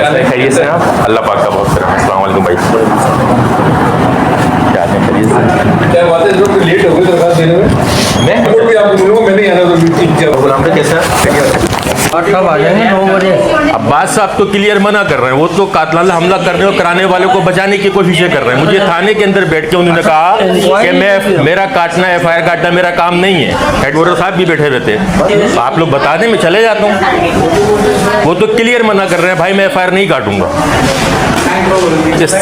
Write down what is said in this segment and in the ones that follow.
कैसे हैं, खैरियत से हैं आप? अल्लाह पाक का बहुत शुक्र है। अस्सलाम वालेकुम भाई, क्या हाल है, खैरियत से? क्या बात है, जो लेट हो गई दरखास्त देने में? मैं रिपोर्ट भी आपको मिलूंगा, मैं नहीं आना तो मीटिंग गुलाम भाई कैसे हैं? कब आ जाएंगे? 9 बजे। अब्बास साहब तो क्लियर मना कर रहे हैं, वो तो कातलाना हमला करने और कराने वालों को बचाने की कोशिशें कर रहे हैं। मुझे थाने के अंदर बैठ के उन्होंने कहा कि मेरा काटना, FIR काटना मेरा काम नहीं है। हेडवर्डर साहब भी बैठे रहते हैं, आप लोग बता दें मैं चले जाता हूँ। वो तो क्लियर मना कर रहे हैं, भाई मैं FIR नहीं काटूंगा।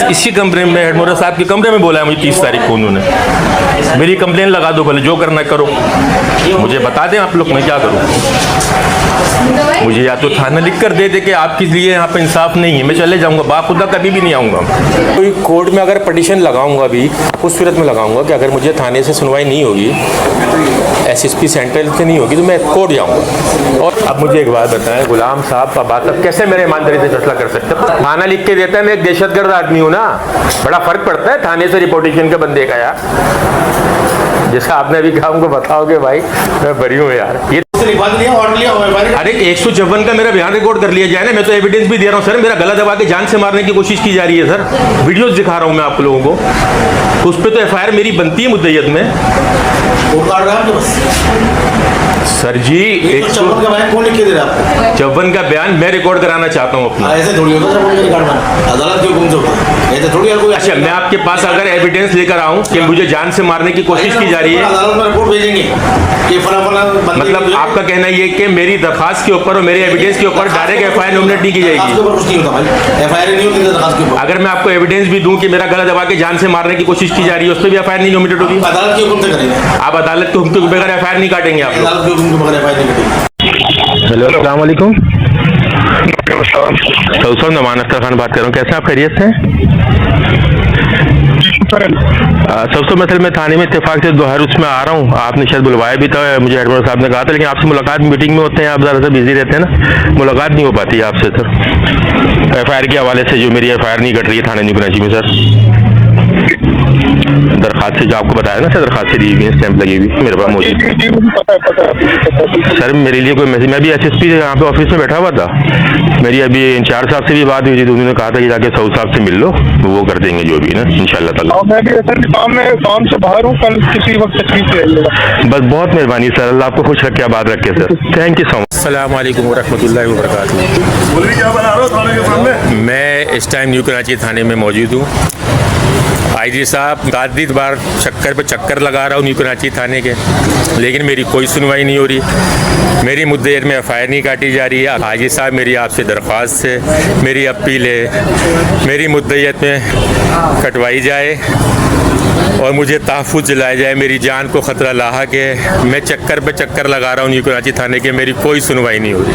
इसी कमरे में, हेडवर्डर साहब के कमरे में बोला है मुझे 30 तारीख को उन्होंने। मेरी कंप्लेन लगा दो, भले जो करना करो, मुझे बता दें आप लोग, मैं क्या करूँ। मुझे या तो थाना लिख कर दे कि आपके लिए यहाँ पे इंसाफ नहीं है, मैं चले जाऊँगा, बाखुदा कभी भी नहीं आऊँगा। कोई कोर्ट में अगर पटिशन लगाऊँगा भी, उस सूरत में लगाऊँगा कि अगर मुझे थाने से सुनवाई नहीं होगी, SSP सेंट्रल से नहीं होगी, तो मैं कोर्ट जाऊँगा। और अब मुझे एक बात बताएं, गुलाम साहब का बात अब कैसे मेरे ईमानदारी से फैसला कर सकते हैं? थाना लिख के देता है, मैं एक दहशतगर्द आदमी हूँ ना, बड़ा फर्क पड़ता है थाने से रिपोर्टेशन के बंदे का यार। जैसा आपने अभी कहा, उनको बताओगे भाई मैं बरी हूँ यार। ये अरे 154 का मेरा बयान रिकॉर्ड कर लिया जाए ना, मैं तो एविडेंस भी दे रहा हूँ सर। मेरा गला दबा के जान से मारने की कोशिश की जा रही है सर, वीडियोस दिखा रहा हूँ मैं आप लोगों को। उस पर तो FIR मेरी बनती है मुद्दईयत में सर जी। 154 का बयान मैं रिकॉर्ड कराना चाहता हूँ अपना। ऐसे थोड़ी होता है, अदालत क्यों गुम होता? ऐसे थोड़ी कोई। अच्छा, मैं आपके पास अगर एविडेंस लेकर आऊँ कि मुझे जान से मारने की कोशिश की जा रही है, अदालत में रिपोर्ट भेजेंगे कि फला मतलब आपका कहना ये कि मेरी दरखास्त के ऊपर और मेरे एविडेंस के ऊपर डायरेक्ट FIR नॉमिनेट नहीं की जाएगी? कुछ नहीं होता भाई, FIR नहीं होती दरखास्त के ऊपर। अगर मैं आपको एविडेंस भी दूं कि मेरा गला दबा के जान से मारने की कोशिश की जा रही है, उस पर भी FIR नहीं नॉमिनेट होगी? अदालत के हुक्म से करेंगे। आप अदालत के हुक्म के बगैर FIR नहीं काटेंगे आप लोग? अदालत के हुक्म के बगैर FIR नहीं करेंगे। हेलो, अस्सलाम वालेकुम। सर नमान अख्तर खान बात कर रहा हूँ, कैसे आप खैरियत से? सबसे मसल मैं थाने में इत्तेफाक से दोहर उसमें आ रहा हूँ, आपने शायद बुलवाया भी था, मुझे हेडवर्डर साहब ने कहा था, लेकिन आपसे मुलाकात मीटिंग में होते हैं, आप ज़्यादा बिजी रहते हैं ना, मुलाकात नहीं हो पाती है आपसे सर। FIR के हवाले से जो मेरी FIR नहीं कट रही है थाने न्यू कराची में सर। दरखास्त से जो आपको बताया ना सर, दरखास्त से दी हुई स्टैंप लगी हुई मेरे पास मौजूद। सर मेरे लिए कोई मैसेज, मैं भी SSP यहाँ पे ऑफिस में बैठा हुआ था, मेरी अभी इंचार्ज साहब से भी बात हुई थी, तो उन्होंने कहा था कि जाके सऊद साहब से मिल लो, वो कर देंगे जो भी ना इंशाल्लाह ताला। मैं भी सर काम से बाहर हूँ, कल किसी वक्त तकलीफ ले लूँगा। बस बहुत मेहरबानी सर, अल्लाह आपको खुश रखे, आबाद रखे sir, thank you so much. अस्सलाम वालेकुम वरहमतुल्लाहि वबरकातुहू। बोलिए क्या बना रहे हो थाने के सामने? मैं इस टाइम न्यू कराची थाने में मौजूद हूँ। IG साहब तादीद बार चक्कर पे चक्कर लगा रहा हूँ न्यू कराची थाने के, लेकिन मेरी कोई सुनवाई नहीं हो रही। मेरी मुद्दत में FIR नहीं काटी जा रही है। IG साहब मेरी आपसे दरख्वास्त है, मेरी अपील है, मेरी मुद्दत में कटवाई जाए और मुझे तहफ़्फ़ुज़ दिलाया जाए। मेरी जान को ख़तरा लाहक है, मैं चक्कर पे चक्कर लगा रहा हूँ न्यू कराची थाने के, मेरी कोई सुनवाई नहीं हो रही।